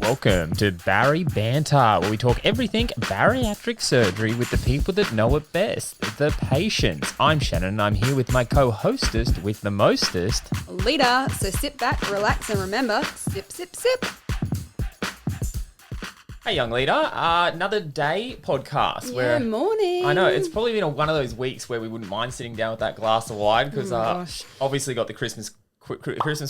Welcome to Bari Banter, where we talk everything bariatric surgery with the people that know it best, the patients. I'm Shannon, and I'm here with my co-hostess with the mostest, Lita. So sit back, relax, and remember, sip, sip, sip. Hey, young leader. Another day podcast. Yeah, morning. I know, it's probably been one of those weeks where we wouldn't mind sitting down with that glass of wine because obviously got the Christmas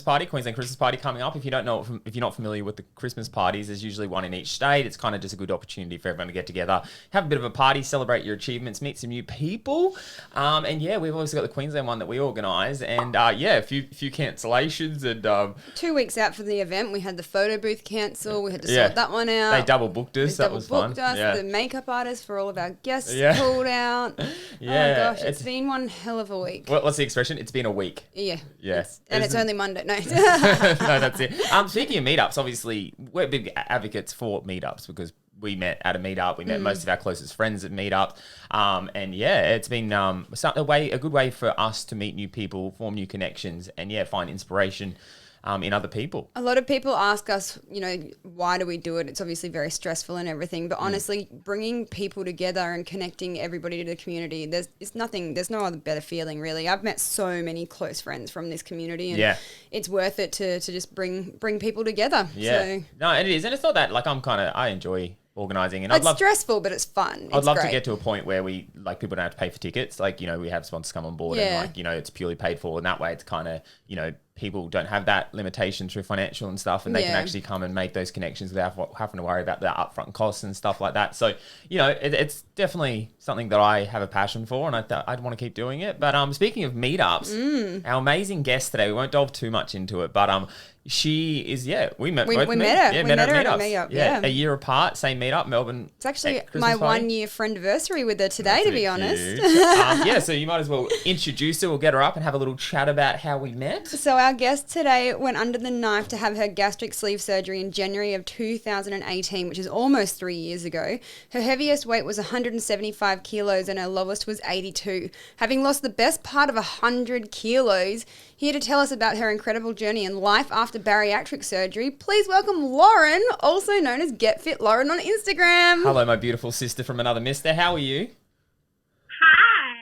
party, Queensland Christmas party coming up. If you're not familiar with the Christmas parties, there's usually one in each state. It's kind of just a good opportunity for everyone to get together, have a bit of a party, celebrate your achievements, meet some new people. And yeah, we've obviously got the Queensland one that we organise, and a few cancellations and 2 weeks out from the event, we had the photo booth cancel. We had to sort that one out. They double booked us. That was fun. The makeup artist for all of our guests pulled out. Yeah. Oh gosh, it's been one hell of a week. What's the expression? It's been a week. Yeah. Yes. And it's only Monday. No. No, that's it. Speaking of meetups, obviously, we're big advocates for meetups because we met at a meetup. We met most of our closest friends at meetups. And yeah, it's been a good way for us to meet new people, form new connections, and find inspiration in other people. A lot of people ask us, why do we do it? It's obviously very stressful and everything, but honestly, bringing people together and connecting everybody to the community, there's no other better feeling, really. I've met so many close friends from this community, and it's worth it to just bring people together. Yeah. So, no, and it is. And it's not that, I enjoy organising, and it's stressful, but it's fun. I'd love to get to a point where we people don't have to pay for tickets. We have sponsors come on board, and it's purely paid for, and that way it's kind of people don't have that limitation through financial and stuff, and they can actually come and make those connections without having to worry about the upfront costs and stuff like that. So it's definitely something that I have a passion for, and I'd want to keep doing it. But speaking of meetups, our amazing guest today, we won't delve too much into it, but she is, we met her. We met her at a meetup. Yeah, a year apart, same meetup, Melbourne. It's actually my 1 year friendiversary with her today, to be honest. So you might as well introduce her. We'll get her up and have a little chat about how we met. So our guest today went under the knife to have her gastric sleeve surgery in January of 2018, which is almost 3 years ago. Her heaviest weight was 175 kilos and her lowest was 82. Having lost the best part of 100 kilos, here to tell us about her incredible journey and life after bariatric surgery, please welcome Lauren, also known as Get Fit Lauren on Instagram. Hello, my beautiful sister from another mister. How are you?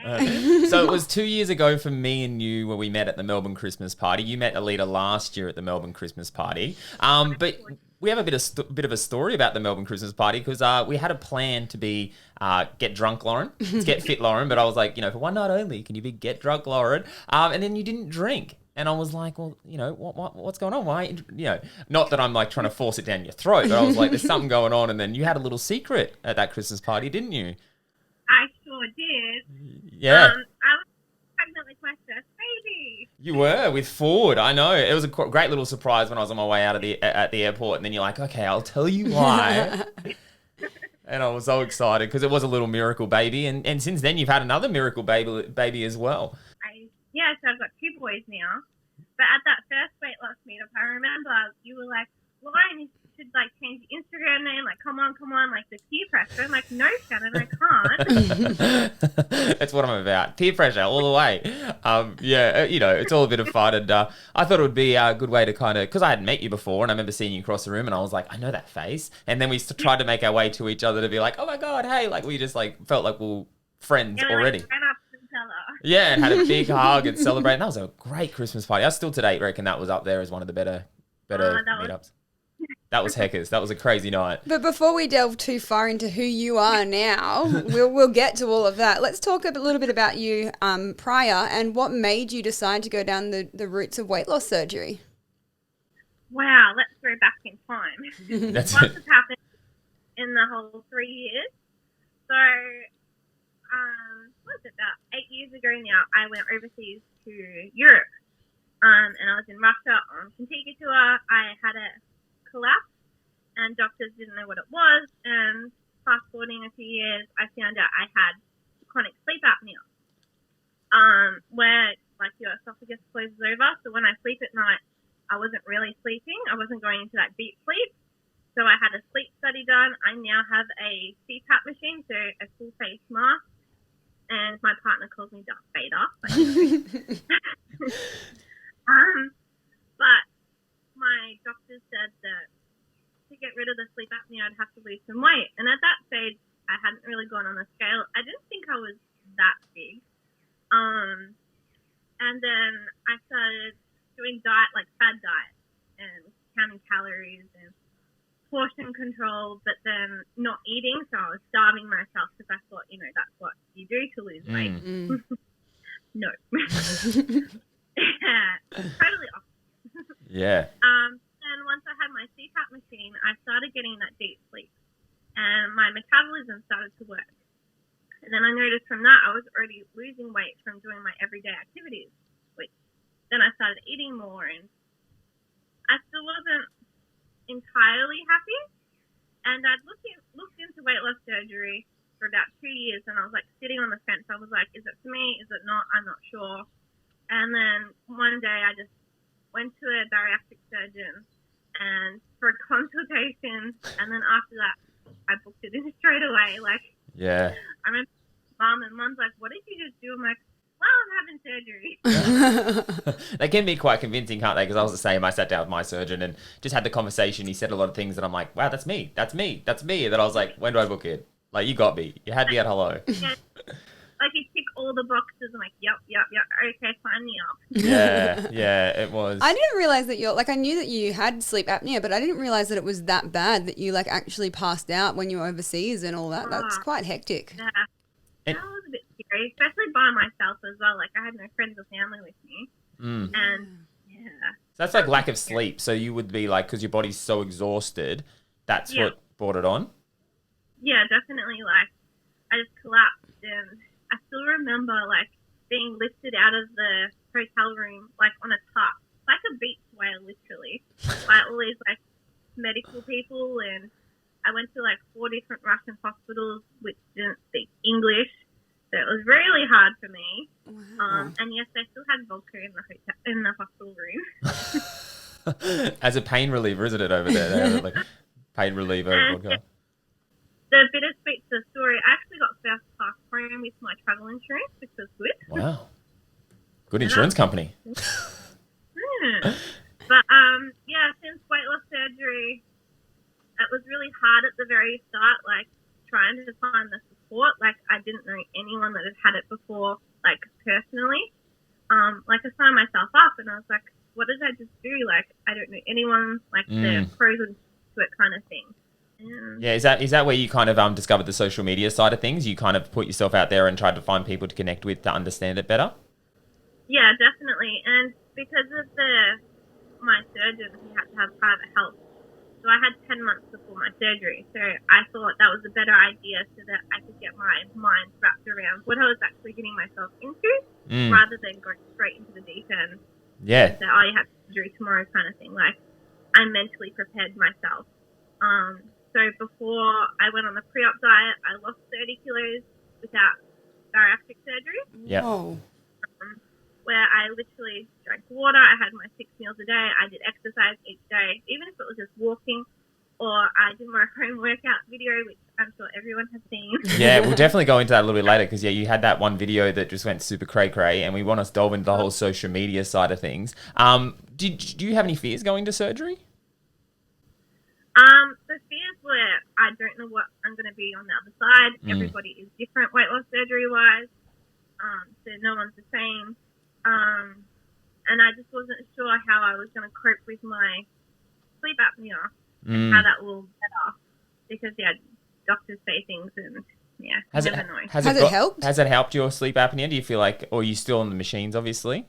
Hi. So it was 2 years ago for me and you when we met at the Melbourne Christmas party. You met Alita last year at the Melbourne Christmas party. But we have a bit of a story about the Melbourne Christmas party because we had a plan to be Get Drunk Lauren. It's Get Fit Lauren, but I was like, for one night only, can you be Get Drunk Lauren? And then you didn't drink. And I was like, well, what's going on? Why, not that I'm trying to force it down your throat, but I was like, there's something going on. And then you had a little secret at that Christmas party, didn't you? I sure did. Yeah. I was pregnant with my first baby. You were with Ford. I know. It was a great little surprise when I was on my way out of at the airport, and then you're like, okay, I'll tell you why. And I was so excited because it was a little miracle baby, and since then you've had another miracle baby as well. So I've got two boys now. But at that first weight loss meetup, I remember you were like, Lauren, you should change your Instagram name. Come on, the peer pressure. I'm like, no, Shannon, I can't. That's what I'm about. Peer pressure all the way. It's all a bit of fun. And I thought it would be a good way to because I hadn't met you before, and I remember seeing you across the room, and I was like, I know that face. And then we tried to make our way to each other to be like, oh my God, hey, we just felt like we were friends already. Ran up to each other. Yeah, and had a big hug and celebrate. And that was a great Christmas party. I still today reckon that was up there as one of the better meetups. That was heckers. That was a crazy night. But before we delve too far into who you are now, we'll get to all of that. Let's talk a little bit about you prior and what made you decide to go down the routes of weight loss surgery. Wow, let's go back in time. That's Lots has happened in the whole 3 years. So, what was it, about 8 years ago now, I went overseas to Europe. And I was in Russia on Contigo tour. I had a collapse, and doctors didn't know what it was. And fast forwarding a few years, I found out I had chronic sleep apnea, where your esophagus closes over. So when I sleep at night, I wasn't really sleeping. I wasn't going into that deep sleep. So I had a sleep study done. I now have a CPAP machine, so a full face mask. And my partner calls me Darth Vader. But my doctor said that 6 get rid of the sleep apnea, I'd have to lose some weight. And at that stage, I hadn't really gone on the scale. I didn't think I was that big. And then I started doing fad diet and counting calories and portion control, but then not eating. So I was starving myself because I thought, that's what you do to lose weight. No. Totally off. Yeah. And once I had my CPAP machine, I started getting that deep sleep and my metabolism started to work. And then I noticed from that I was already losing weight from doing my everyday activities, which then I started eating more, and I still wasn't entirely happy. And I'd looked into weight loss surgery for about 2 years, and I was like sitting on the fence. I was like, is it for me? Is it not? I'm not sure. And then one day I just went to a bariatric surgeon and for a consultation, and then after that I booked it in straight away. Yeah. I remember Mum's like, what did you just do? I'm like, well, I'm having surgery. They can be quite convincing, can't they? Because I was the same. I sat down with my surgeon and just had the conversation. He said a lot of things and I'm like, wow, that's me. That's me. That's me. And then I was like, when do I book it? Like, you got me. You had me at hello. Yeah. You tick all the boxes. I'm like, yep. Okay, sign me up. Yeah, it was. I didn't realize that I knew that you had sleep apnea, but I didn't realize that it was that bad that you actually passed out when you were overseas and all that. That's quite hectic. Yeah. That was a bit scary, especially by myself as well. I had no friends or family with me. And, yeah. So that's like lack of sleep. So you would be because your body's so exhausted, that's what brought it on? Yeah, definitely. I just collapsed, and I still remember, being lifted out of the hotel room, on a tarp. Like a beach whale, literally. By all these, medical people, and I went to 4 different Russian hospitals which didn't speak English, so it was really hard for me. Wow. And yes, they still had vodka in the hospital room. As a pain reliever, isn't it, over there? They have, pain reliever vodka. The bittersweet to the story, I actually got first class home with my travel insurance, which was good. Wow, good insurance company. But since weight loss surgery, it was really hard at the very start, trying to find the support. I didn't know anyone that had it before, personally. I signed myself up and I was like, what did I just do? I don't know anyone, the pros and to it kind of thing. Yeah, is that where you kind of discovered the social media side of things? You kind of put yourself out there and tried to find people to connect with to understand it better? Yeah, definitely. And because of my surgeon, he had to have private health. So I had 10 months before my surgery. So I thought that was a better idea so that I could get my mind wrapped around what I was actually getting myself into rather than going straight into the deep end. Yeah. So, you have surgery tomorrow kind of thing. I mentally prepared myself. So before I went on the pre-op diet, I lost 30 kilos without bariatric surgery. Yeah. Where I literally drank water. I had my 6 meals a day. I did exercise each day, even if it was just walking, or I did my home workout video, which I'm sure everyone has seen. Yeah, we'll definitely go into that a little bit later because, you had that one video that just went super cray-cray and we want to delve into the whole social media side of things. Do you have any fears going to surgery? The fears were I don't know what I'm going to be on the other side. Everybody is different weight loss surgery-wise, so no one's the same. And I just wasn't sure how I was going to cope with my sleep apnea and how that will better because, doctors say things and, has you it, never know. Has it helped? Has it helped your sleep apnea? Do you feel or are you still on the machines, obviously?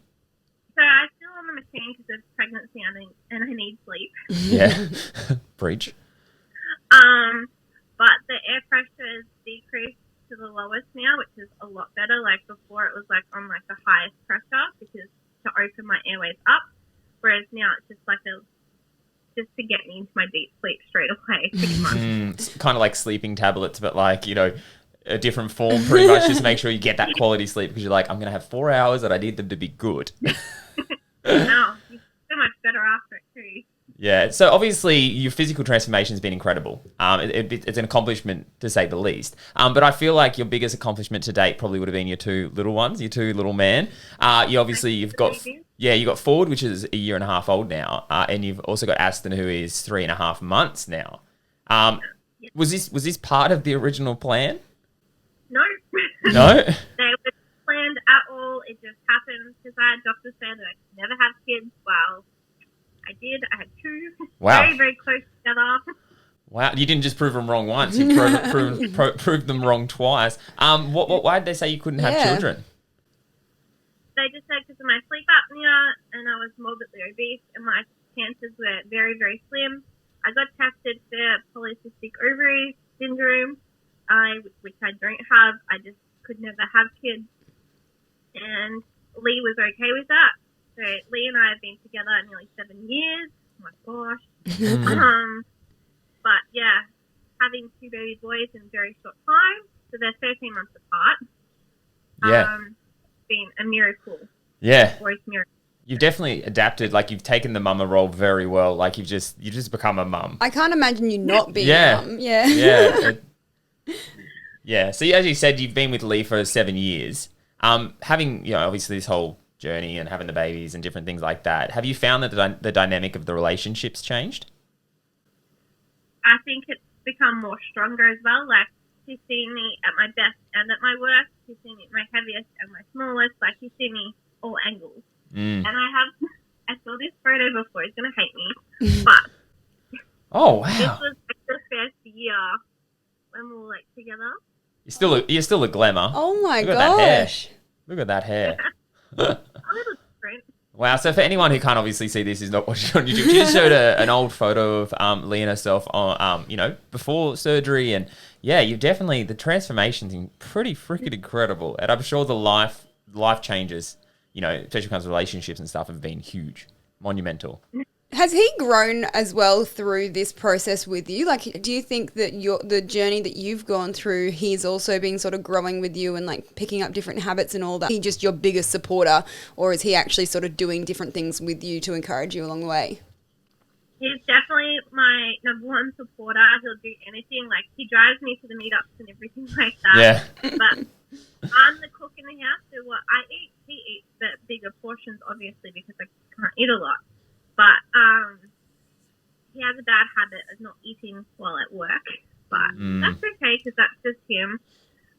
So I'm still on the machine because of pregnancy and I need sleep. Yeah. Preach. But the air pressure has decreased to the lowest now, which is a lot better. Before it was on the highest pressure because to open my airways up, whereas now it's just just to get me into my deep sleep straight away, pretty much. It's kind of like sleeping tablets, but a different form, pretty much. Just make sure you get that quality sleep because you're I'm going to have 4 hours and I need them to be good. No, you're so much better after it too. Yeah, so obviously your physical transformation has been incredible. It's an accomplishment to say the least. But I feel like your biggest accomplishment to date probably would have been your 2 little ones, your 2 little men. You've got Ford, which is a 1.5 years old now, and you've also got Aston, who is 3.5 months now. Was this part of the original plan? No. No? They were planned at all. It just happened because I had doctors say that I could never have kids. Well, I did. I had two. Wow. Very, very close together. Wow, you didn't just prove them wrong once, you proved them wrong twice. Why did they say you couldn't have children? They just said because of my sleep apnea and I was morbidly obese and my chances were very, very slim. I got tested for polycystic ovary syndrome, which I don't have. I just could never have kids. And Lee was okay with that. So Lee and I have been together nearly 7 years. Oh my gosh. But yeah, having two baby boys in a very short time, so they're 13 months apart. Yeah. It's been a miracle. Yeah. Boys miracle. You've definitely adapted. Like, you've taken the mama role very well. Like, you've just become a mum. I can't imagine you not being a mum. Yeah. Yeah. Yeah. So as you said, you've been with Lee for 7 years. Having, obviously this whole journey and having the babies and different things like that, have you found that the dynamic of the relationship's changed? I think it's become more stronger as well. Like, she's seen me at my best and at my worst. She's seen me at my heaviest and my smallest. Like, she's seen me all angles. And I saw this photo before. He's going to hate me. But oh, wow. This was like the first year when we were like together. You're still a glamour. Oh my Look gosh. Look at that hair. A little different. Wow. So for anyone who can't obviously see this, is not watching on YouTube, she just showed an old photo of Lee and herself on, before surgery. And yeah, the transformation's pretty freaking incredible. And I'm sure the life changes, especially when it comes to relationships and stuff, have been huge, monumental. Has he grown as well through this process with you? Like, do you think that the journey that you've gone through, he's also been sort of growing with you and like picking up different habits and all that? Is he just your biggest supporter, or is he actually sort of doing different things with you to encourage you along the way? He's definitely my number one supporter. He'll do anything. Like, he drives me to the meetups and everything like that. Yeah. But I'm the cook in the house, so what I eat, he eats, but bigger portions, obviously, because I can't eat a lot. But he has a bad habit of not eating while at work. But that's okay, because that's just him.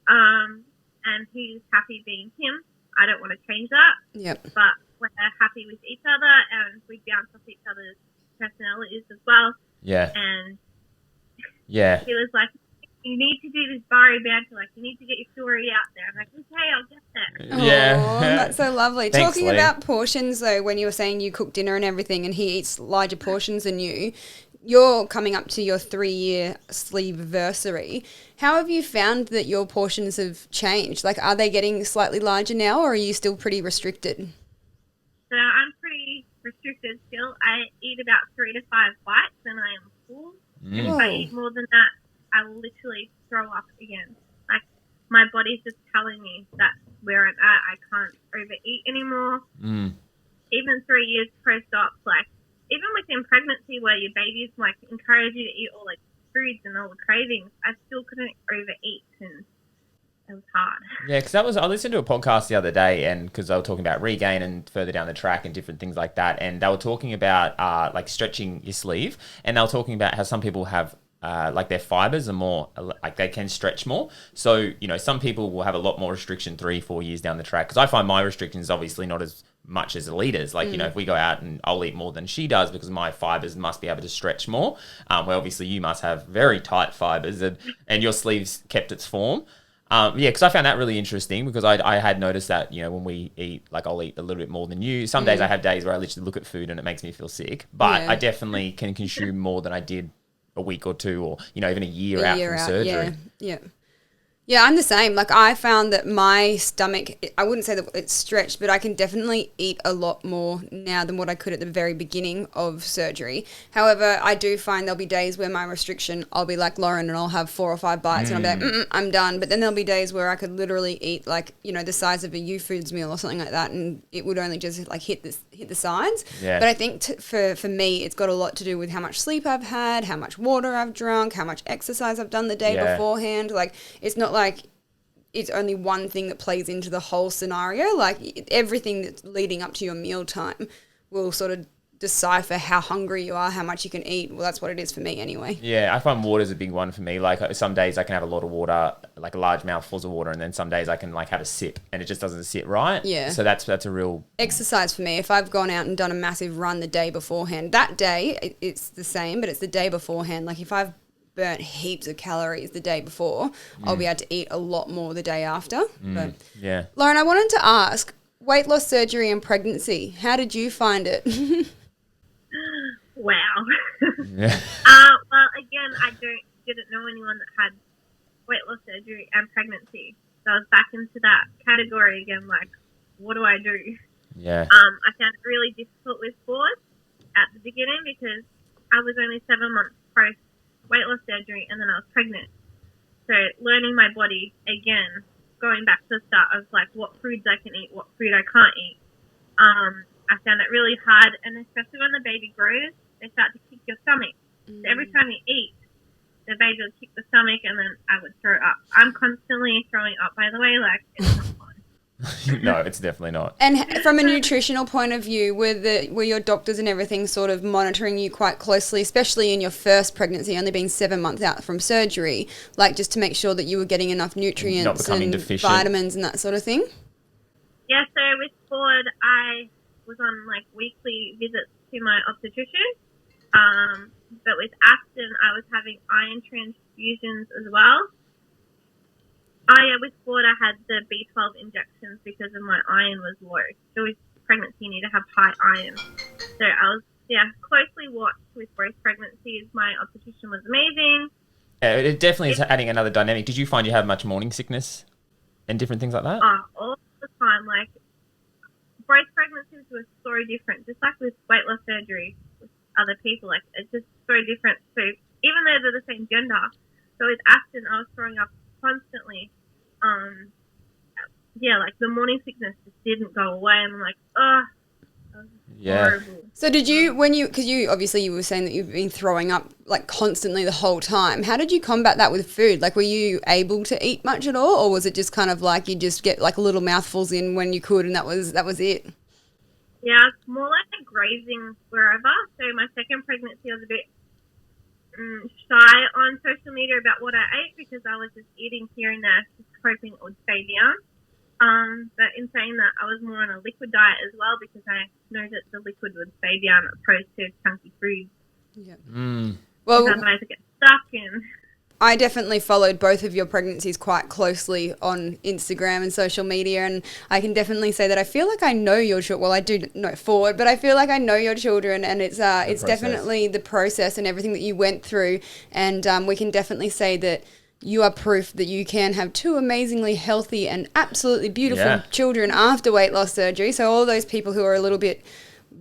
And he's happy being him. I don't want to change that. Yep. But we're happy with each other, and we bounce off each other's personalities as well. Yeah. And yeah, he was like, you need to do this Bari Banter, like, you need to get your story out there. I'm like, okay, I'll get there. Yeah. Oh, that's so lovely. Thanks, Talking Lee. about portions, though, when you were saying you cook dinner and everything and he eats larger portions than you're coming up to your 3-year sleeveversary. How have you found that your portions have changed? Like, are they getting slightly larger now, or are you still pretty restricted? So I'm pretty restricted still. I eat about 3 to 5 bites and I am full. And if I eat more than that, I will literally throw up again. Like, my body's just telling me that's where I'm at. I can't overeat anymore. Even 3 years post-op, like, even within pregnancy where your babies, like, encourage you to eat all, like, foods and all the cravings, I still couldn't overeat, and it was hard. Yeah, because I listened to a podcast the other day, and because they were talking about regain and further down the track and different things like that, and they were talking about, like, stretching your sleeve, and they were talking about how some people have like their fibers are more, like they can stretch more. So, some people will have a lot more restriction 3-4 years down the track. Because I find my restriction is obviously not as much as Alita's. Like, if we go out and I'll eat more than she does because my fibers must be able to stretch more. Where obviously you must have very tight fibers and your sleeves kept its form. Because I found that really interesting because I had noticed that, when we eat, like I'll eat a little bit more than you. Some days I have days where I literally look at food and it makes me feel sick. But I definitely can consume more than I did a week or two, or even a year out from surgery. Yeah, I'm the same. Like, I found that my stomach, I wouldn't say that it's stretched, but I can definitely eat a lot more now than what I could at the very beginning of surgery. However, I do find there'll be days where my restriction, I'll be like Lauren and I'll have 4 or 5 bites and I'll be like, I'm done. But then there'll be days where I could literally eat, like, the size of a U-Foods meal or something like that, and it would only just like hit the sides. Yeah. But I think for me, it's got a lot to do with how much sleep I've had, how much water I've drunk, how much exercise I've done the day beforehand. Like, it's not like it's only one thing that plays into the whole scenario. Like, everything that's leading up to your mealtime will sort of decipher how hungry you are, how much you can eat. Well, that's what it is for me anyway. Yeah, I find water's a big one for me. Like some days I can have a lot of water, like a large mouthfuls of water, and then some days I can like have a sip and it just doesn't sit right. Yeah. So that's a real Exercise for me. If I've gone out and done a massive run the day beforehand, that day it's the same, but it's the day beforehand. Like if I've burnt heaps of calories the day before, I'll be able to eat a lot more the day after. But yeah. Lauren, I wanted to ask, weight loss surgery and pregnancy, how did you find it? Wow. Yeah. Well, again, I didn't know anyone that had weight loss surgery and pregnancy. So I was back into that category again, like, what do I do? Yeah. I found it really difficult with sports at the beginning because I was only 7 months post weight loss surgery and then I was pregnant. So learning my body again, going back to the start of like what foods I can eat, what food I can't eat. I found it really hard, and especially when the baby grows, they start to kick your stomach. So every time you eat, the baby will kick the stomach, and then I would throw up. I'm constantly throwing up, by the way. Like, it's not fun. No, it's definitely not. And from a nutritional point of view, were your doctors and everything sort of monitoring you quite closely, especially in your first pregnancy, only being 7 months out from surgery, like just to make sure that you were getting enough nutrients and deficient. vitamins and that sort of thing? Yeah, so with Ford, I was on like weekly visits to my obstetrician. But with Aston, I was having iron transfusions as well. With Ford, I had the B12 injections because of my iron was low. So with pregnancy, you need to have high iron. So I was, closely watched with both pregnancies. My obstetrician was amazing. Yeah, it definitely is adding another dynamic. Did you find you had much morning sickness and different things like that? All the time. Like, both pregnancies were so different. Just like with weight loss surgery with other people, like, it's just so different. So even though they're the same gender, so with Aston, I was throwing up constantly. Like the morning sickness just didn't go away. And I'm like, horrible. So did you, because you obviously you were saying that you've been throwing up like constantly the whole time. How did you combat that with food? Like, were you able to eat much at all, or was it just kind of like you just get like little mouthfuls in when you could, and that was it? Yeah, it's more like grazing wherever. So my second pregnancy, I was a bit shy on social media about what I ate because I was just eating here and there, just hoping it would stay down. But in saying that, I was more on a liquid diet as well because I know that the liquid would stay down opposed to chunky foods. Yeah. Well, otherwise I get stuck in. I definitely followed both of your pregnancies quite closely on Instagram and social media, and I can definitely say that I feel like I know your children. Well, I do know Ford, but I feel like I know your children, and it's definitely the process and everything that you went through, and we can definitely say that you are proof that you can have two amazingly healthy and absolutely beautiful children after weight loss surgery. So all those people who are a little bit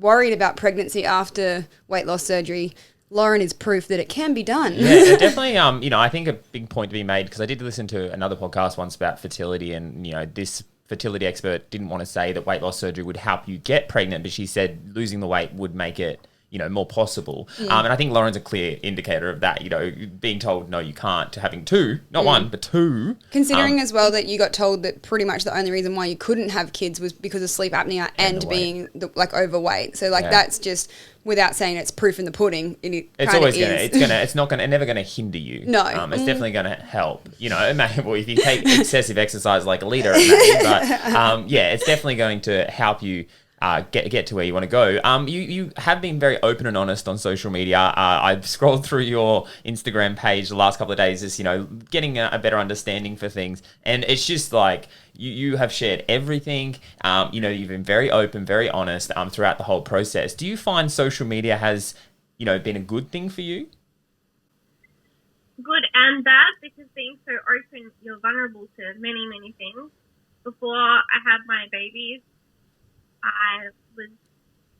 worried about pregnancy after weight loss surgery, Lauren is proof that it can be done. Yeah, definitely. I think a big point to be made, because I did listen to another podcast once about fertility, and this fertility expert didn't want to say that weight loss surgery would help you get pregnant, but she said losing the weight would make it more possible. And I think Lauren's a clear indicator of that, being told, no, you can't, to having two, not one, but two. Considering as well that you got told that pretty much the only reason why you couldn't have kids was because of sleep apnea and being overweight. So that's just, without saying it's proof in the pudding. It's always it's never gonna hinder you. No. It's definitely gonna help. Well, if you take excessive exercise like a leader, but it's definitely going to help you get to where you want to go. You have been very open and honest on social media. I've scrolled through your Instagram page the last couple of days, just getting a better understanding for things, and it's just like you have shared everything. You've been very open, very honest throughout the whole process. Do you find social media has been a good thing for you? Good and bad, because being so open, you're vulnerable to many, many things. Before I had my babies, I was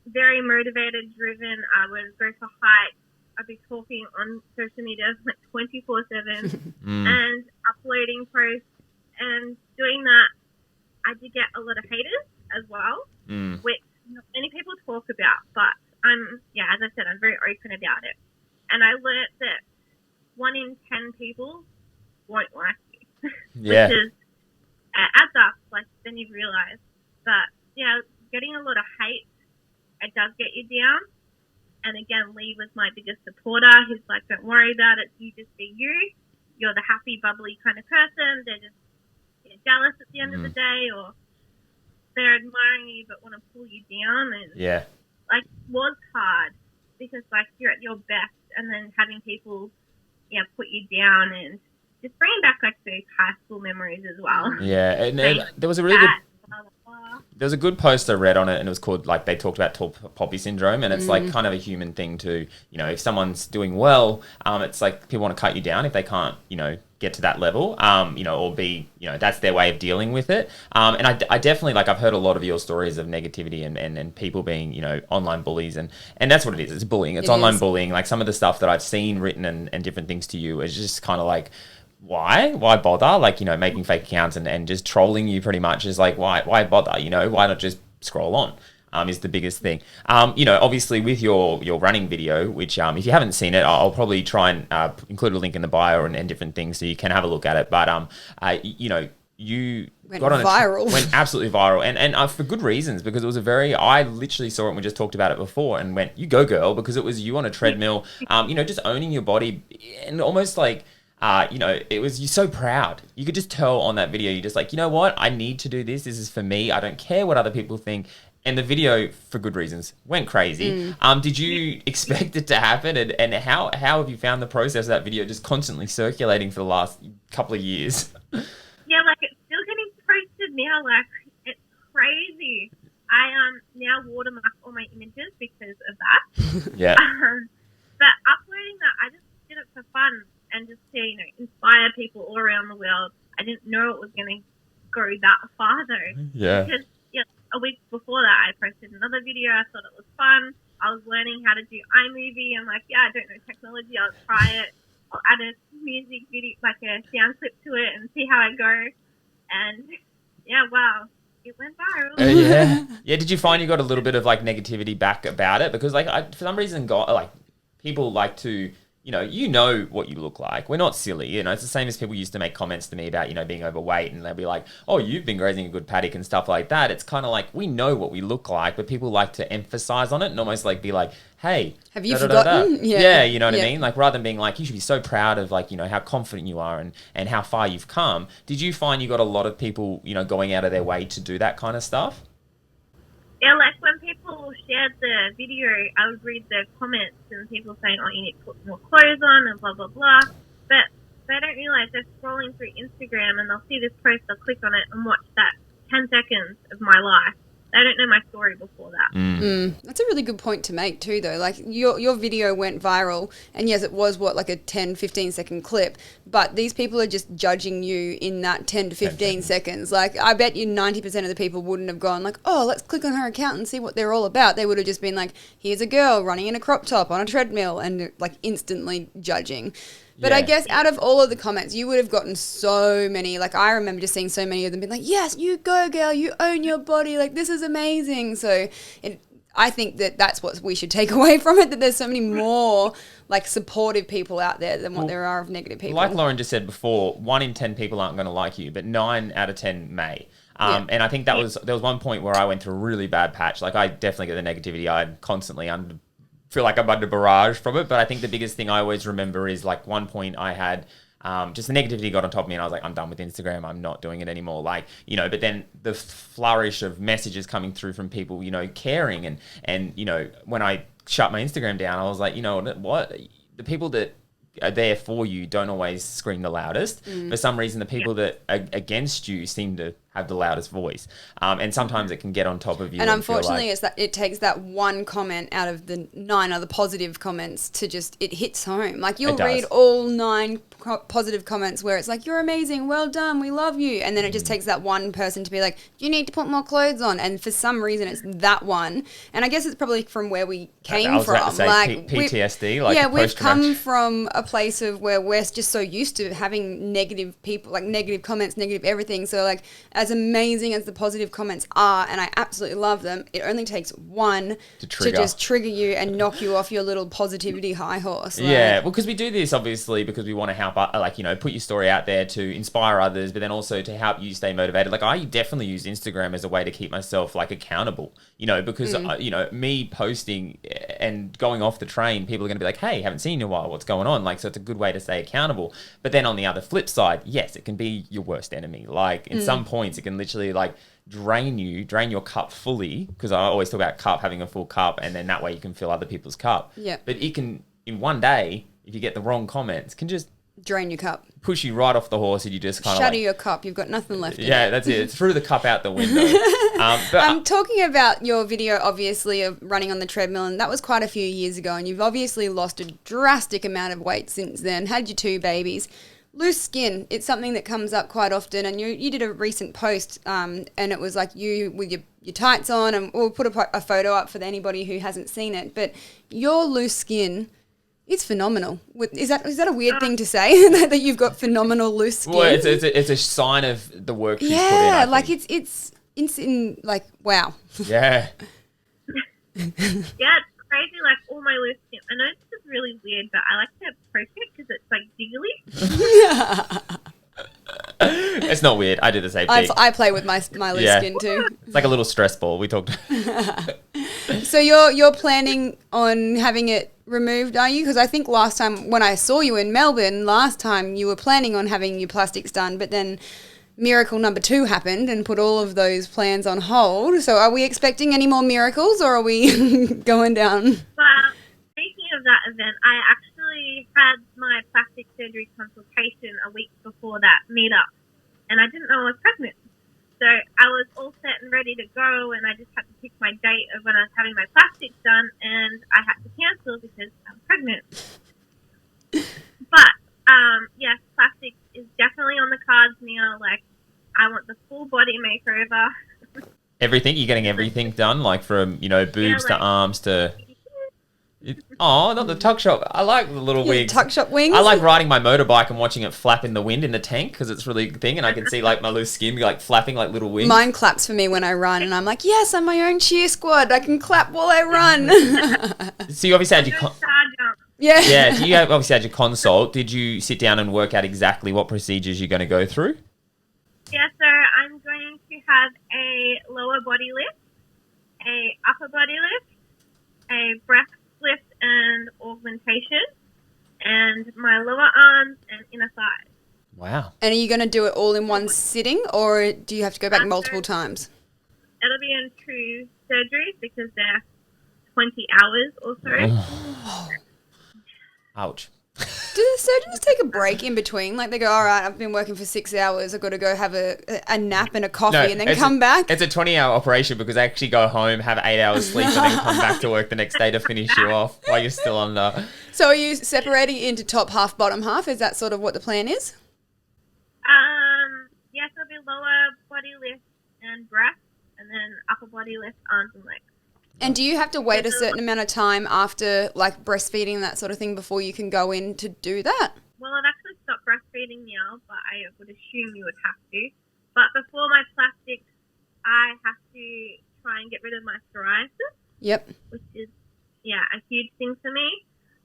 very motivated, driven. I would go for hikes. I'd be talking on social media like 24/7 and uploading posts and doing that. I did get a lot of haters as well, which not many people talk about. But as I said, I'm very open about it. And I learnt that 1 in 10 people won't like you. Yeah. Which is adds up. Like, then you realise. But getting a lot of hate, it does get you down. And again, Lee was my biggest supporter. He's like, don't worry about it. You just be you. You're the happy, bubbly kind of person. They're just jealous at the end of the day, or they're admiring you but want to pull you down. And like, it was hard because like you're at your best, and then having people put you down, and just bringing back like those high school memories as well. Yeah, and there was a really there was a good post I read on it, and it was called, like, they talked about tall poppy syndrome, and it's like kind of a human thing to, if someone's doing well, it's like people want to cut you down if they can't, get to that level, or be, that's their way of dealing with it. And I definitely, like, I've heard a lot of your stories of negativity and people being, online bullies, and that's what it is. It's bullying. It's online bullying. Like, some of the stuff that I've seen written and different things to you is just kind of like, why bother? Like, making fake accounts and just trolling you pretty much is like, why bother? Why not just scroll on? Is the biggest thing. Obviously with your running video, which if you haven't seen it, I'll probably try and include a link in the bio and different things so you can have a look at it. But you went absolutely viral, and for good reasons, because it was I literally saw it and we just talked about it before and went, you go girl, because it was you on a treadmill, just owning your body, and almost like, it was, you're so proud. You could just tell on that video, you're just like, you know what? I need to do this. This is for me. I don't care what other people think. And the video, for good reasons, went crazy. Did you expect it to happen? And how have you found the process of that video just constantly circulating for the last couple of years? Yeah, like, it's still getting posted now. Like, it's crazy. I now watermark all my images because of that. Yeah. But uploading that, I just did it for fun and just to, inspire people all around the world. I didn't know it was going to go that far, though. Yeah. Because, a week before that, I posted another video. I thought it was fun. I was learning how to do iMovie. I'm like, I don't know technology. I'll try it. I'll add a music video, like a sound clip to it, and see how I go. And, wow, it went viral. Yeah, did you find you got a little bit of, like, negativity back about it? Because, like, for some reason, people like to... you know what you look like. We're not silly. It's the same as people used to make comments to me about, being overweight, and they'll be like, oh, you've been grazing a good paddock and stuff like that. It's kind of like, we know what we look like, but people like to emphasize on it and almost like be like, hey, have you forgotten? Yeah, you know what I mean? Like, rather than being like, you should be so proud of, like, how confident you are and how far you've come. Did you find you got a lot of people, going out of their way to do that kind of stuff? Yeah, like when people shared the video, I would read the comments and people saying, oh, you need to put more clothes on and blah, blah, blah. But they don't realise they're scrolling through Instagram and they'll see this post, they'll click on it and watch that 10 seconds of my life. They don't know my story before that. That's a really good point to make too, though. Like, your video went viral, and yes, it was like a 10, 15-second clip, but these people are just judging you in that 10 to 15 seconds. Like, I bet you 90% of the people wouldn't have gone like, oh, let's click on her account and see what they're all about. They would have just been like, here's a girl running in a crop top on a treadmill, and like instantly judging. But I guess out of all of the comments, you would have gotten so many. Like, I remember just seeing so many of them being like, yes, you go, girl, you own your body. Like, this is amazing. So I think that's what we should take away from it, that there's so many more, like, supportive people out there than what there are of negative people. Like Lauren just said before, 1 in 10 people aren't going to like you, but 9 out of 10 may. And I think there was one point where I went through a really bad patch. Like, I definitely get the negativity. I'd constantly feel like I'm under barrage from it. But I think the biggest thing I always remember is, like, one point I had just the negativity got on top of me, and I was like, I'm done with Instagram. I'm not doing it anymore. Like, but then the flourish of messages coming through from people, caring, and when I shut my Instagram down, I was like, what? The people that are there for you don't always scream the loudest. For some reason, the people that are against you seem to have the loudest voice. And sometimes it can get on top of you. And unfortunately, it's that it takes that one comment out of the 9 other positive comments to just, it hits home. Like, you'll read all 9 positive comments where it's like, you're amazing, well done, we love you. And then it just takes that one person to be like, you need to put more clothes on. And for some reason, it's that one. And I guess it's probably from where we came from. About to say, like, PTSD. We've come from a place of where we're just so used to having negative people, like negative comments, negative everything. So, like, as amazing as the positive comments are, and I absolutely love them, it only takes one to just trigger you and knock you off your little positivity high horse. Like, yeah, well, because we do this obviously because we want to help, put your story out there to inspire others, but then also to help you stay motivated. Like, I definitely use Instagram as a way to keep myself accountable, because me posting and going off the train, people are going to be like, hey, haven't seen you in a while, what's going on? So it's a good way to stay accountable. But then on the other flip side, yes, it can be your worst enemy. In some points, it can literally drain your cup fully, because I always talk about having a full cup, and then that way you can fill other people's cup. Yeah. But it can, in one day, if you get the wrong comments, can just drain your cup, push you right off the horse, and you just kind of shatter your cup. You've got nothing left in it. That's it. It's through the cup out the window. I'm talking about your video, obviously, of running on the treadmill, and that was quite a few years ago, and you've obviously lost a drastic amount of weight since then, had your 2 babies. Loose skin, it's something that comes up quite often, and you did a recent post, and it was you with your tights on, and we'll put a photo up for anybody who hasn't seen it, but your loose skin, it's phenomenal. Is that a weird thing to say, that you've got phenomenal loose skin? Well, it's a sign of the work she's put in, I think. it's wow. Yeah. Yeah, it's crazy, all my loose skin. I know this is really weird, but I like to approach it because it's jiggly. It's not weird. I do the same thing. I play with my loose skin too. It's like a little stress ball. We talked. So you're planning on having it removed, are you? Because I think last time when I saw you in Melbourne, you were planning on having your plastics done, but then miracle number 2 happened and put all of those plans on hold. So are we expecting any more miracles, or are we going down? Well, speaking of that event, I actually had my plastic surgery consultation a week before that meetup, and I didn't know I was pregnant. So I was all set and ready to go, and I just had to pick my date of when I was having my plastics done, and I had to cancel because I'm pregnant. But, yes, plastics is definitely on the cards now. I want the full body makeover. Everything? You're getting everything done? From, boobs to arms to... Oh, not the tuck shop. I like the little wings. Tuck shop wings? I like riding my motorbike and watching it flap in the wind in the tank, because it's really thing, and I can see my loose skin flapping like little wings. Mine claps for me when I run, and I'm like, yes, I'm my own cheer squad. I can clap while I run. So you obviously had your... Yeah, so you obviously had your consult. Did you sit down and work out exactly what procedures you're going to go through? Yeah, so I'm going to have a lower body lift, a upper body lift, a breast lift and augmentation, and my lower arms and inner thighs. Wow. And are you going to do it all in one sitting, or do you have to go back multiple times? It'll be in 2 surgeries because they're 20 hours or so. Oh. Ouch. Do the surgeons take a break in between? They go, all right, I've been working for 6 hours. I've got to go have a nap and a coffee and then come back? It's a 20-hour operation because I actually go home, have 8 hours sleep, and then come back to work the next day to finish you off while you're still under. So are you separating into top half, bottom half? Is that sort of what the plan is? Yes, it'll be lower body lift and breast, and then upper body lift, arms and legs. And do you have to wait a certain amount of time after breastfeeding, that sort of thing, before you can go in to do that? Well, I've actually stopped breastfeeding now, but I would assume you would have to. But before my plastics, I have to try and get rid of my psoriasis. Yep. Which is, a huge thing for me.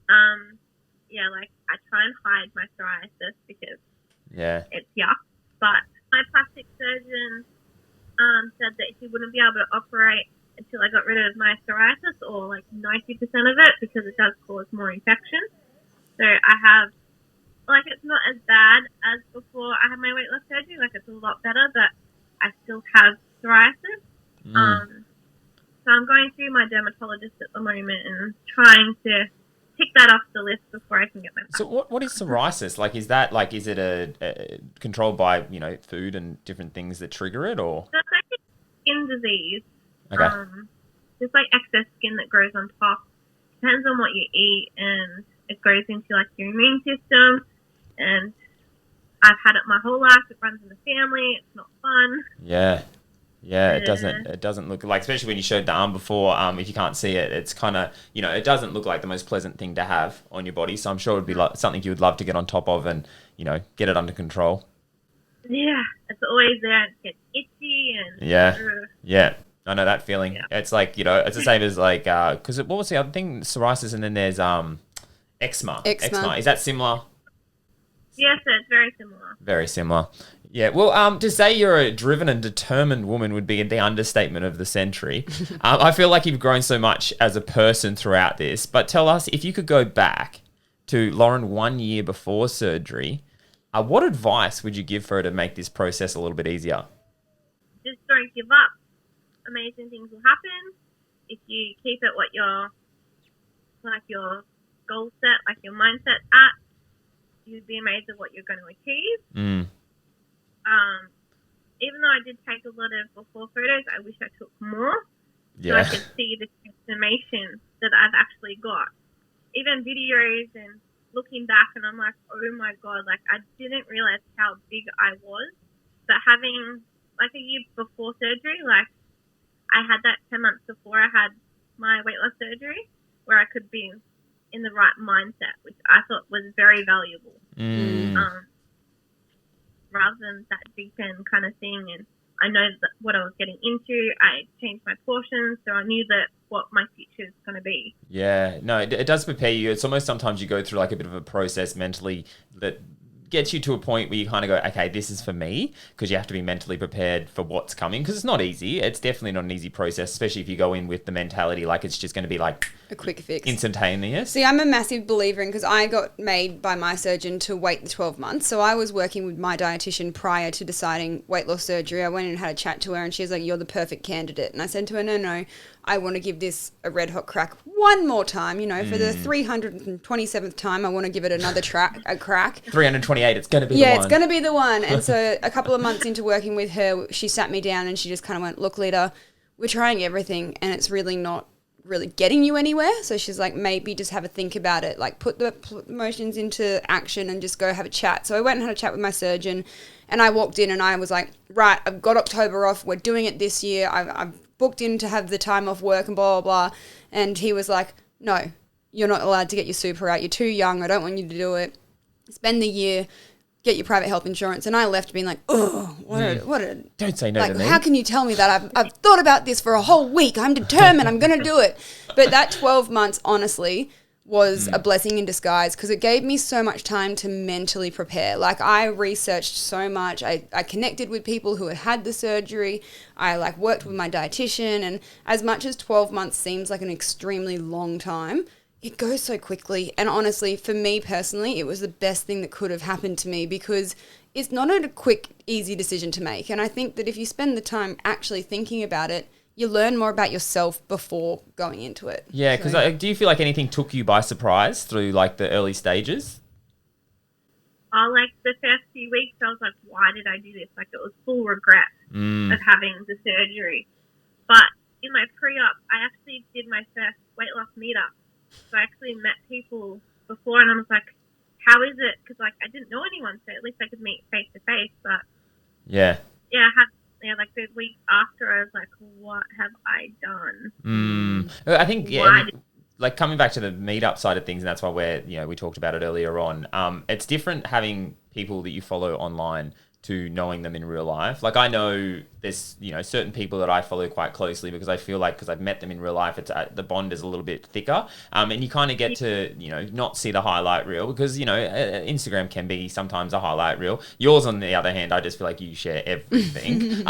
I try and hide my psoriasis because it's yuck. But my plastic surgeon said that he wouldn't be able to operate until I got rid of my psoriasis, or 90% of it, because it does cause more infection. So I have, it's not as bad as before I had my weight loss surgery. It's a lot better, but I still have psoriasis. So I'm going through my dermatologist at the moment and trying to tick that off the list before I can get my... So what is psoriasis? Is that, is it a controlled by, food and different things that trigger it, or? So it's a skin disease. Okay. Just excess skin that grows on top. Depends on what you eat, and it goes into your immune system. And I've had it my whole life. It runs in the family. It's not fun. Yeah, it doesn't look especially when you showed the arm before. If you can't see it, it's kind of it doesn't look like the most pleasant thing to have on your body. So I'm sure it'd be something you would love to get on top of and get it under control. Yeah, it's always there. It gets itchy and Yeah. I know that feeling. Yeah. It's like, it's the same as like, because what was the other thing? Psoriasis, and then there's eczema. Is that similar? Yes, it's very similar. Very similar. Yeah. Well, to say you're a driven and determined woman would be the understatement of the century. I feel like you've grown so much as a person throughout this. But tell us, if you could go back to Lauren 1 year before surgery, what advice would you give for her to make this process a little bit easier? Just don't give up. Amazing things will happen if you keep it what your goal set, like your mindset at. You'd be amazed at what you're going to achieve. Even though I did take a lot of before photos, I wish I took more so I could see the transformation that I've actually got. Even videos and looking back, and I'm like, oh my God, like I didn't realize how big I was. But having like a year before surgery, like I had that 10 months before I had my weight loss surgery, where I could be in the right mindset, which I thought was very valuable. Rather than that deep end kind of thing. And I know that what I was getting into, I changed my portions, so I knew that what my future is going to be. Yeah, no, it does prepare you. It's almost sometimes you go through like a bit of a process mentally that gets you to a point where you kind of go, okay, this is for me, because you have to be mentally prepared for what's coming, because it's not easy. It's definitely not an easy process, especially if you go in with the mentality like it's just going to be like a quick fix, instantaneous. See, I'm a massive believer in, because I got made by my surgeon to wait the 12 months. So I was working with my dietitian prior to deciding weight loss surgery. I went and had a chat to her, and she was like, you're the perfect candidate. And I said to her, no, I want to give this a red hot crack one more time, for the 327th time. I want to give it another a crack. 328, it's going to be the one. Yeah, it's going to be the one. And so a couple of months into working with her, she sat me down and she just kind of went, look, Lita, we're trying everything and it's really not really getting you anywhere. So she's like, maybe just have a think about it. Like put the emotions into action and just go have a chat. So I went and had a chat with my surgeon, and I walked in and I was like, right, I've got October off. We're doing it this year. I've booked in to have the time off work and blah, blah, blah. And he was like, no, you're not allowed to get your super out. You're too young. I don't want you to do it. Spend the year, get your private health insurance. And I left being like, oh, what a don't say no to me. How can you tell me that? I've thought about this for a whole week. I'm determined. I'm going to do it. But that 12 months, honestly, was a blessing in disguise, because it gave me so much time to mentally prepare. Like I researched so much. I connected with people who had the surgery. I worked with my dietitian, and as much as 12 months seems like an extremely long time, it goes so quickly. And honestly, for me personally, it was the best thing that could have happened to me, because it's not a quick, easy decision to make. And I think that if you spend the time actually thinking about it, you learn more about yourself before going into it. Yeah, because do you feel like anything took you by surprise through the early stages? The first few weeks, I was like, why did I do this? It was full regret of having the surgery. But in my pre-op, I actually did my first weight loss meetup. So I actually met people before, and I was like, how is it? Because I didn't know anyone, so at least I could meet face to face. But yeah, the week after, I was like, what have I done? I think coming back to the meetup side of things, and that's why we talked about it earlier on. It's different having people that you follow online to knowing them in real life. I know there's, certain people that I follow quite closely, because I feel because I've met them in real life, it's the bond is a little bit thicker. And you kind of get to, not see the highlight reel, because, Instagram can be sometimes a highlight reel. Yours, on the other hand, I just feel like you share everything,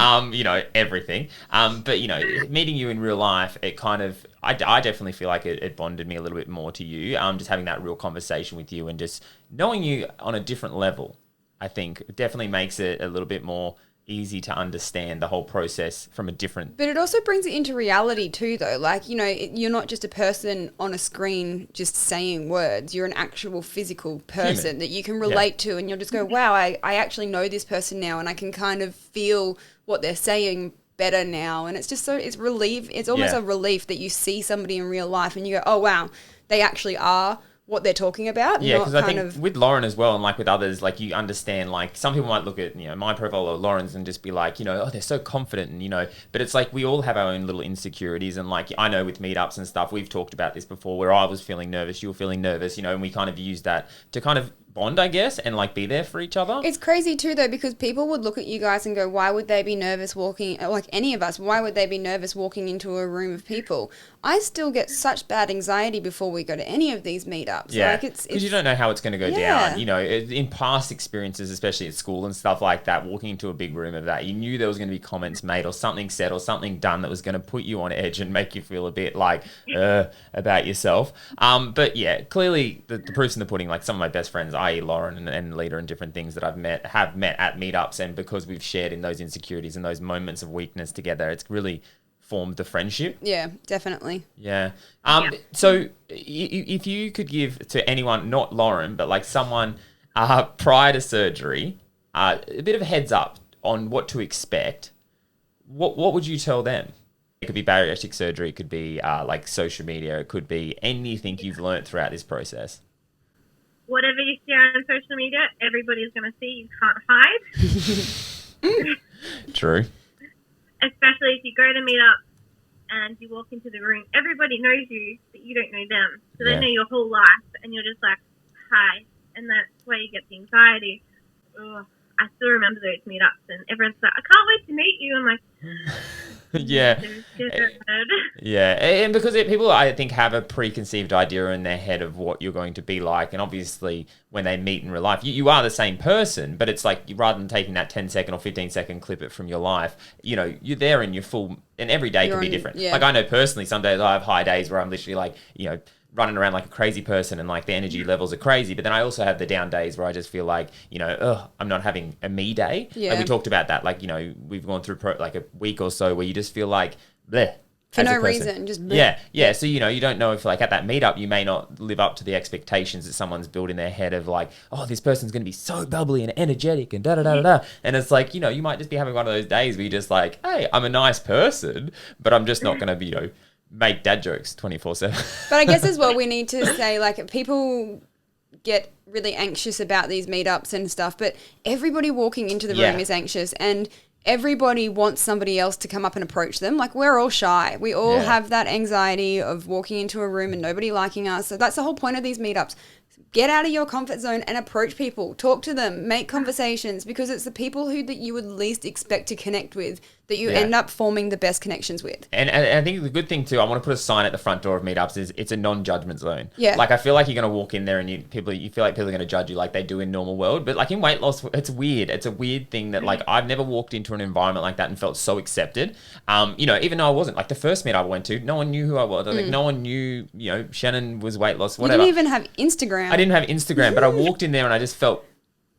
everything. But, meeting you in real life, it kind of, I definitely feel like it bonded me a little bit more to you. Just having that real conversation with you and just knowing you on a different level, I think it definitely makes it a little bit more easy to understand the whole process from a different... But it also brings it into reality too, though. You're not just a person on a screen just saying words. You're an actual physical person that you can relate to, and you'll just go, wow, I actually know this person now, and I can kind of feel what they're saying better now. And it's just it's relief. It's almost a relief that you see somebody in real life and you go, oh, wow, they actually are what they're talking about. Yeah, because I think with Lauren as well, and with others, you understand, some people might look at, my profile or Lauren's and just be like, oh, they're so confident, and, but it's we all have our own little insecurities. And I know with meetups and stuff, we've talked about this before, where I was feeling nervous, you were feeling nervous, and we kind of used that to kind of bond, I guess, and like be there for each other. It's crazy too, though, because people would look at you guys and go, why would they be nervous walking, like any of us, why would they be nervous walking into a room of people? I still get such bad anxiety before we go to any of these meetups. Yeah, like because you don't know how it's going to go down. You know, in past experiences, especially at school and stuff like that, walking into a big room of that, you knew there was going to be comments made or something said or something done that was going to put you on edge and make you feel a bit like about yourself. But yeah, clearly the proof's in the pudding. Like some of my best friends, i.e. Lauren and Lita, and different things that have met at meetups, and because we've shared in those insecurities and those moments of weakness together, it's really formed the friendship. Yeah, definitely. Yeah. So if you could give to anyone, not Lauren, but like someone prior to surgery, a bit of a heads up on what to expect, what would you tell them? It could be bariatric surgery, it could be like social media, it could be anything you've learned throughout this process. Whatever you see on social media, everybody's going to see. You can't hide. True. Especially if you go to meet up and you walk into the room, everybody knows you, but you don't know them. So they know your whole life, and you're just like, hi. And that's where you get the anxiety. Ugh, I still remember those meetups, and everyone's like, I can't wait to meet you. I'm like, yeah. Yeah. And because people, I think, have a preconceived idea in their head of what you're going to be like. And obviously, when they meet in real life, you are the same person, but it's like, rather than taking that 10-second or 15-second clip it from your life, you know, you're there in your full, and every day can be different. Yeah. Like I know personally, some days I have high days where I'm literally like, you know, running around like a crazy person and like the energy levels are crazy. But then I also have the down days where I just feel like, you know, I'm not having a me day. Yeah. Like we talked about that. Like, you know, we've gone through like a week or so where you just feel like, bleh. For no reason, just bleh. Yeah. So, you know, you don't know if like at that meetup, you may not live up to the expectations that someone's built in their head of like, oh, this person's going to be so bubbly and energetic and da-da-da-da-da. And it's like, you know, you might just be having one of those days where you're just like, hey, I'm a nice person, but I'm just not going to be, you know, make dad jokes 24/7. But I guess as well, we need to say, like, people get really anxious about these meetups and stuff, but everybody walking into the room is anxious, and everybody wants somebody else to come up and approach them. Like, we're all shy. We all have that anxiety of walking into a room and nobody liking us. So that's the whole point of these meetups. Get out of your comfort zone and approach people. Talk to them. Make conversations, because it's the people that you would least expect to connect with that you end up forming the best connections with. And I think the good thing too, I want to put a sign at the front door of meetups, is it's a non-judgment zone. Yeah. Like I feel like you're going to walk in there and you feel like people are going to judge you like they do in normal world. But like in weight loss, it's weird. It's a weird thing that like I've never walked into an environment like that and felt so accepted. You know, even though I wasn't, like the first meet I went to, no one knew who I was. Like no one knew, you know, Shannon was weight loss, whatever. You didn't even have Instagram. I didn't have Instagram, but I walked in there and I just felt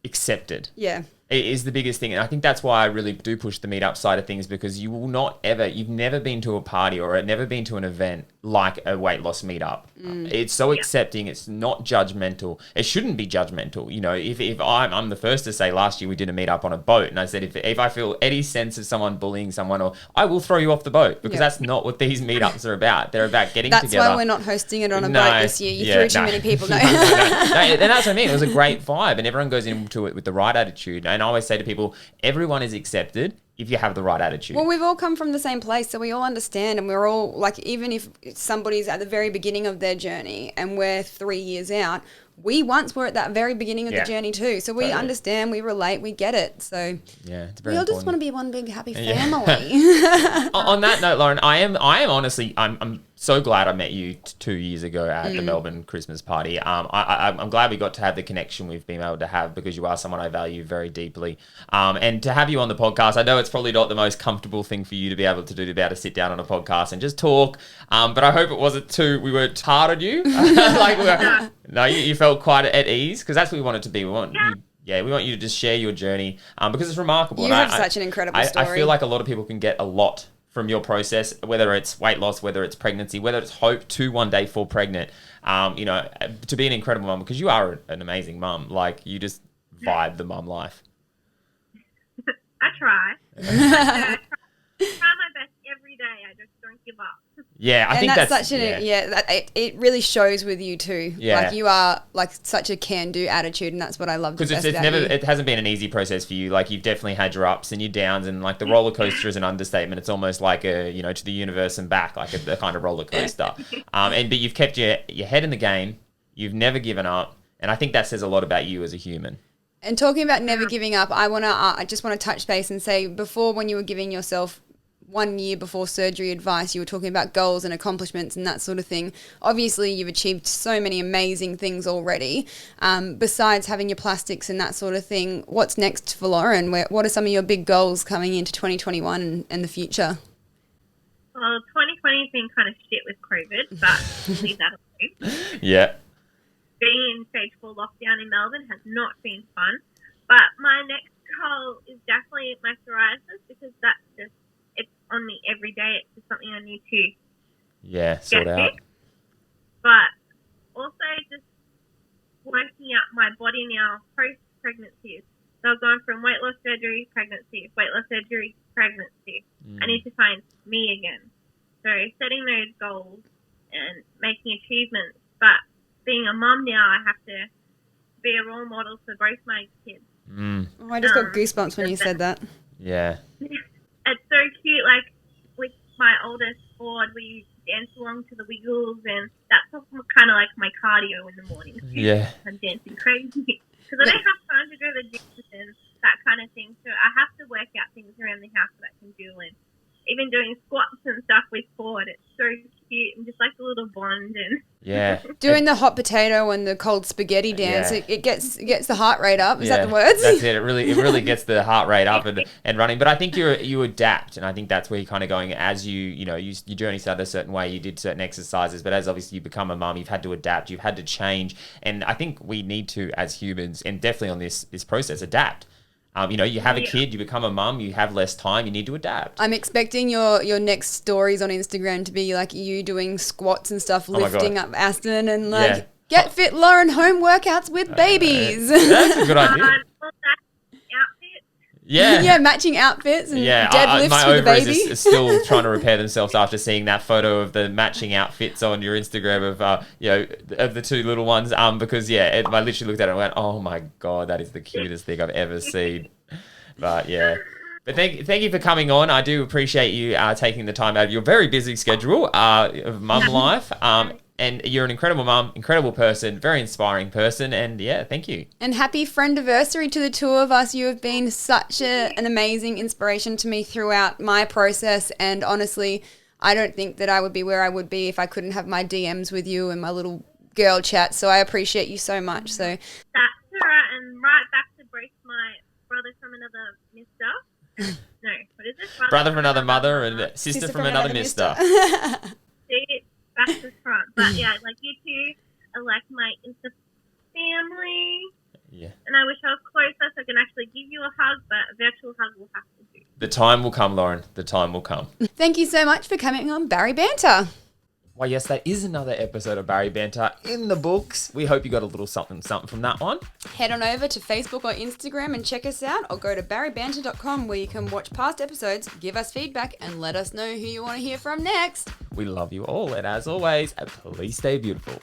accepted. Yeah. It is the biggest thing. And I think that's why I really do push the meetup side of things, because you will not ever, you've never been to a party or never been to an event like a weight loss meetup. It's so accepting. It's not judgmental. It shouldn't be judgmental. You know, if I'm the first to say, last year we did a meetup on a boat, and I said, if I feel any sense of someone bullying someone, or I will throw you off the boat, because that's not what these meetups are about. They're about getting together. That's why we're not hosting it on a boat this year. You threw too many people. No. And that's what I mean. It was a great vibe, and everyone goes into it with the right attitude. And I always say to people, everyone is accepted if you have the right attitude. Well, we've all come from the same place, so we all understand, and we're all, like, even if somebody's at the very beginning of their journey and we're 3 years out, we once were at that very beginning of the journey too. So we understand, we relate, we get it. So it's we all just want to be one big happy family. On that note, Lauren, I am honestly, I'm so glad I met you 2 years ago at the Melbourne Christmas party. I'm glad we got to have the connection we've been able to have, because you are someone I value very deeply. And to have you on the podcast, I know it's probably not the most comfortable thing for you to be able to do, to be able to sit down on a podcast and just talk. But I hope it wasn't we weren't hard on you. No, you felt quite at ease, because that's what we want it to be. We want you to just share your journey, because it's remarkable. You have such an incredible story. I feel like a lot of people can get a lot from your process, whether it's weight loss, whether it's pregnancy, whether it's hope to one day fall pregnant, you know, to be an incredible mum, because you are an amazing mum. Like, you just vibe the mum life. I try. I try my best every day. I just don't give up. Yeah, I think that's such it really shows with you too. Yeah. Like, you are like such a can-do attitude, and that's what I love. Because it hasn't been an easy process for you. Like, you've definitely had your ups and your downs, and like the roller coaster is an understatement. It's almost like to the universe and back, like a kind of roller coaster. But you've kept your head in the game. You've never given up. And I think that says a lot about you as a human. And talking about never giving up, I just want to touch base and say, before, when you were giving yourself 1 year before surgery advice, you were talking about goals and accomplishments and that sort of thing. Obviously, you've achieved so many amazing things already. Besides having your plastics and that sort of thing, what's next for Lauren? What are some of your big goals coming into 2021 and the future? Well, 2020 has been kind of shit with COVID, but leave that alone. Yeah. Being in stage 4 lockdown in Melbourne has not been fun. But my next goal is definitely my psoriasis, because that's just, it's on me every day. It's just something I need to sort get out. fixed. But also just working out my body now post-pregnancy. So I've gone from weight loss surgery, pregnancy, weight loss surgery, pregnancy. I need to find me again. So setting those goals and making achievements. But being a mum now, I have to be a role model for both my kids. Oh, I just got goosebumps when you said that. Yeah. It's so cute. Like, with my oldest Ford, we dance along to the Wiggles, and that's kind of like my cardio in the morning. Yeah. I'm dancing crazy because I don't have time to go to the gym and that kind of thing. So I have to work out things around the house that I can do, and even doing squats and stuff with Ford. It's so cute and just like a little bond. And Yeah. Doing the hot potato and the cold spaghetti dance, it gets the heart rate up. Is that the words? That's it. It really gets the heart rate up and running. But I think you adapt, and I think that's where you're kind of going as your journey started a certain way. You did certain exercises, but as obviously you become a mum, you've had to adapt. You've had to change, and I think we need to, as humans, and definitely on this process, adapt. You have a kid, you become a mum, you have less time, you need to adapt. I'm expecting your next stories on Instagram to be like you doing squats and stuff, lifting up Aston and like, get fit, Lauren, home workouts with babies. That's a good idea. well, that's outfit. Yeah. Yeah, matching outfits and deadlifts my with the ovaries baby. are still trying to repair themselves after seeing that photo of the matching outfits on your Instagram of of the two little ones. Because I literally looked at it and went, oh my God, that is the cutest thing I've ever seen. But yeah. But thank you for coming on. I do appreciate you taking the time out of your very busy schedule of mum life. And you're an incredible mum, incredible person, very inspiring person. And thank you. And happy friendiversary to the two of us. You have been such an amazing inspiration to me throughout my process. And honestly, I don't think that I would be where I would be if I couldn't have my DMs with you and my little girl chat. So I appreciate you so much. So That's all right. And right back to both my brother from another mister. No, what is it? Brother from another mother and sister from another mister. See, back to front. But like you two are like my insta family. Yeah. And I wish I was closer so I can actually give you a hug, but a virtual hug will have to do. The time will come, Lauren. The time will come. thank you so much for coming on Bari Banter. Why, yes, that is another episode of Bari Banter in the books. We hope you got a little something from that one. Head on over to Facebook or Instagram and check us out, or go to baribanter.com where you can watch past episodes, give us feedback, and let us know who you want to hear from next. We love you all, and as always, please stay beautiful.